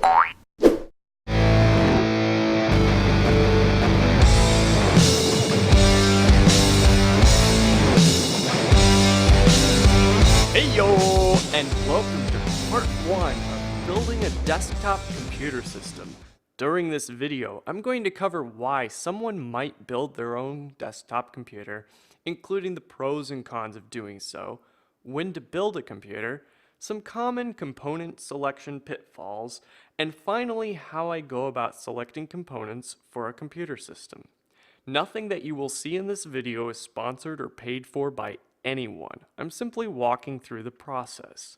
Hey yo, and welcome to part 1 of building a desktop computer system. During this video, I'm going to cover why someone might build their own desktop computer, including the pros and cons of doing so, when to build a computer, some common component selection pitfalls, and finally how I go about selecting components for a computer system. Nothing that you will see in this video is sponsored or paid for by anyone. I'm simply walking through the process.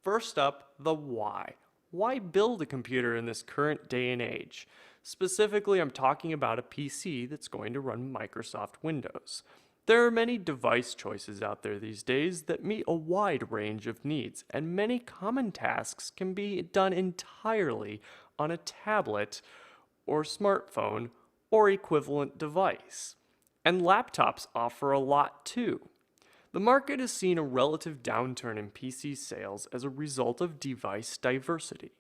First up, the why. Why build a computer in this current day and age? Specifically, I'm talking about a PC that's going to run Microsoft Windows. There are many device choices out there these days that meet a wide range of needs, and many common tasks can be done entirely on a tablet or smartphone or equivalent device. And laptops offer a lot too. The market has seen a relative downturn in PC sales as a result of device diversity.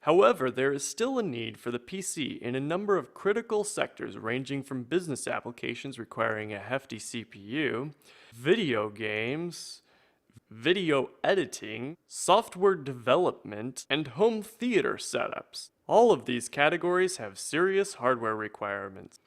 However, there is still a need for the PC in a number of critical sectors ranging from business applications requiring a hefty CPU, video games, video editing, software development, and home theater setups. All of these categories have serious hardware requirements.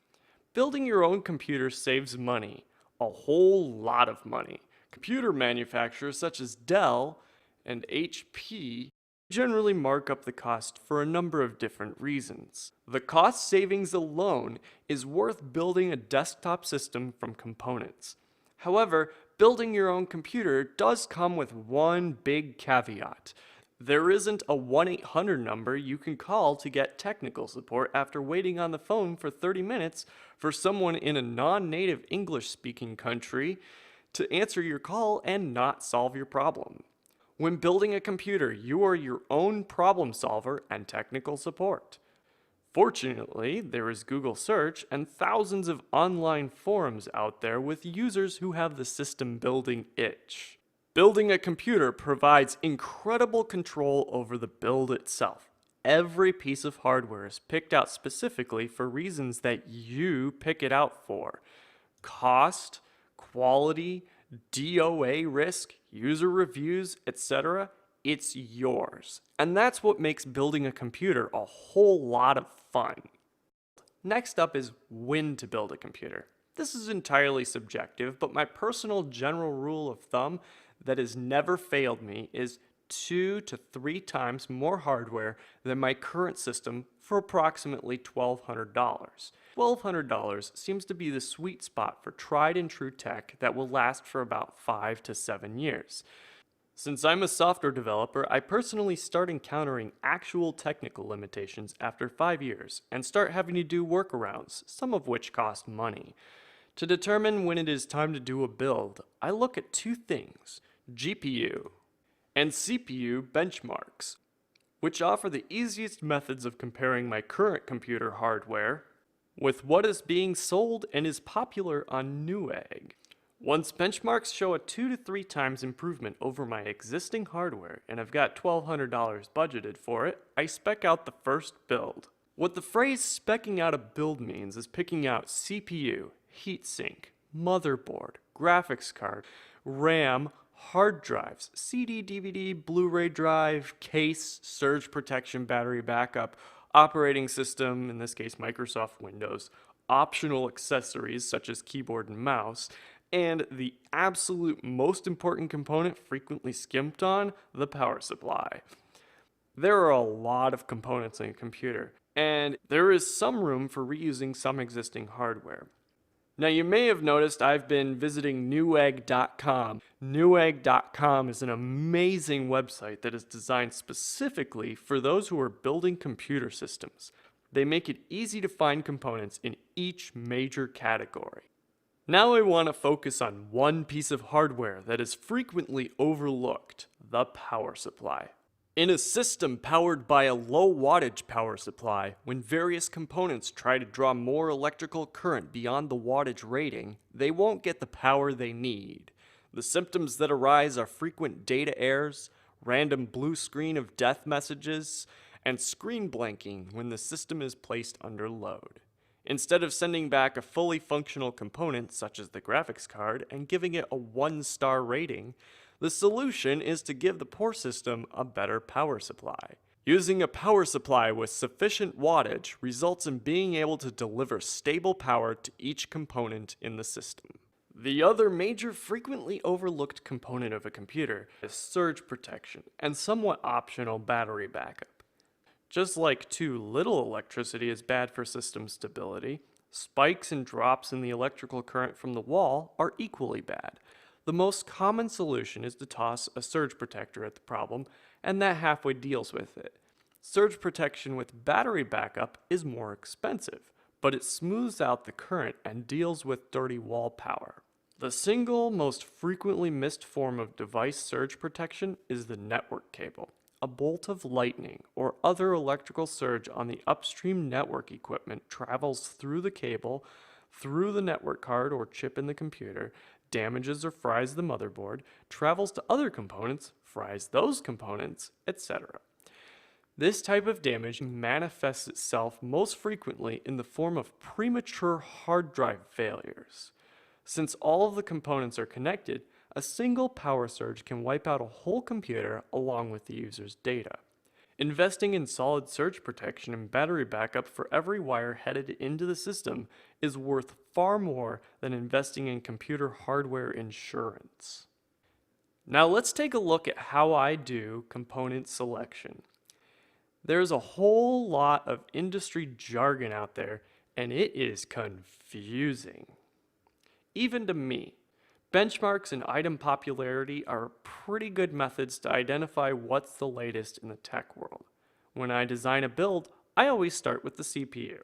Building your own computer saves money. A whole lot of money. Computer manufacturers such as Dell and HP generally mark up the cost for a number of different reasons. The cost savings alone is worth building a desktop system from components. However, building your own computer does come with one big caveat. There isn't a 1-800 number you can call to get technical support after waiting on the phone for 30 minutes for someone in a non-native English-speaking country to answer your call and not solve your problem. When building a computer, you are your own problem solver and technical support. Fortunately, there is Google Search and thousands of online forums out there with users who have the system building itch. Building a computer provides incredible control over the build itself. Every piece of hardware is picked out specifically for reasons that you pick it out for. Cost, quality, DOA risk, user reviews, etc. It's yours. And that's what makes building a computer a whole lot of fun. Next up is when to build a computer. This is entirely subjective, but my personal general rule of thumb that has never failed me is 2 to 3 times more hardware than my current system for approximately $1,200. $1,200 seems to be the sweet spot for tried and true tech that will last for about 5 to 7 years. Since I'm a software developer, I personally start encountering actual technical limitations after 5 years and start having to do workarounds, some of which cost money. To determine when it is time to do a build, I look at 2 things: GPU and CPU benchmarks, which offer the easiest methods of comparing my current computer hardware with what is being sold and is popular on Newegg. Once benchmarks show a 2 to 3 times improvement over my existing hardware and I've got $1,200 budgeted for it, I spec out the first build. What the phrase speccing out a build means is picking out CPU, heatsink, motherboard, graphics card, RAM, hard drives, CD, DVD, Blu-ray drive, case, surge protection, battery backup, operating system, in this case Microsoft Windows, optional accessories such as keyboard and mouse, and the absolute most important component frequently skimped on, the power supply. There are a lot of components in a computer, and there is some room for reusing some existing hardware. Now you may have noticed I've been visiting Newegg.com. Newegg.com is an amazing website that is designed specifically for those who are building computer systems. They make it easy to find components in each major category. Now I want to focus on one piece of hardware that is frequently overlooked: the power supply. In a system powered by a low wattage power supply, when various components try to draw more electrical current beyond the wattage rating, they won't get the power they need. The symptoms that arise are frequent data errors, random blue screen of death messages, and screen blanking when the system is placed under load. Instead of sending back a fully functional component such as the graphics card and giving it a 1-star rating, the solution is to give the poor system a better power supply. Using a power supply with sufficient wattage results in being able to deliver stable power to each component in the system. The other major frequently overlooked component of a computer is surge protection and somewhat optional battery backup. Just like too little electricity is bad for system stability, spikes and drops in the electrical current from the wall are equally bad. The most common solution is to toss a surge protector at the problem, and that halfway deals with it. Surge protection with battery backup is more expensive, but it smooths out the current and deals with dirty wall power. The single most frequently missed form of device surge protection is the network cable. A bolt of lightning or other electrical surge on the upstream network equipment travels through the cable, through the network card or chip in the computer, damages or fries the motherboard, travels to other components, fries those components, etc. This type of damage manifests itself most frequently in the form of premature hard drive failures. Since all of the components are connected, a single power surge can wipe out a whole computer along with the user's data. Investing in solid surge protection and battery backup for every wire headed into the system is worth far more than investing in computer hardware insurance. Now let's take a look at how I do component selection. There's a whole lot of industry jargon out there, and it is confusing. Even to me. Benchmarks and item popularity are pretty good methods to identify what's the latest in the tech world. When I design a build, I always start with the CPU.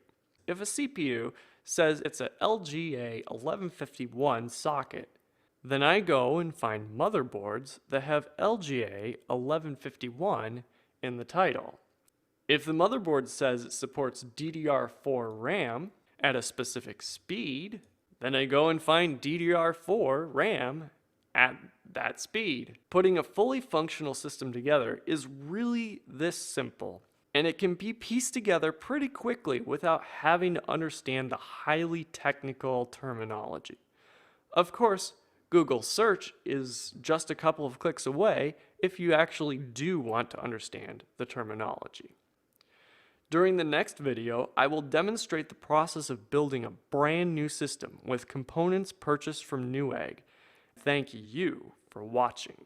If a CPU says it's a LGA 1151 socket, then I go and find motherboards that have LGA 1151 in the title. If the motherboard says it supports DDR4 RAM at a specific speed, then I go and find DDR4 RAM at that speed. Putting a fully functional system together is really this simple, and it can be pieced together pretty quickly without having to understand the highly technical terminology. Of course, Google search is just a couple of clicks away if you actually do want to understand the terminology. During the next video, I will demonstrate the process of building a brand new system with components purchased from Newegg. Thank you for watching.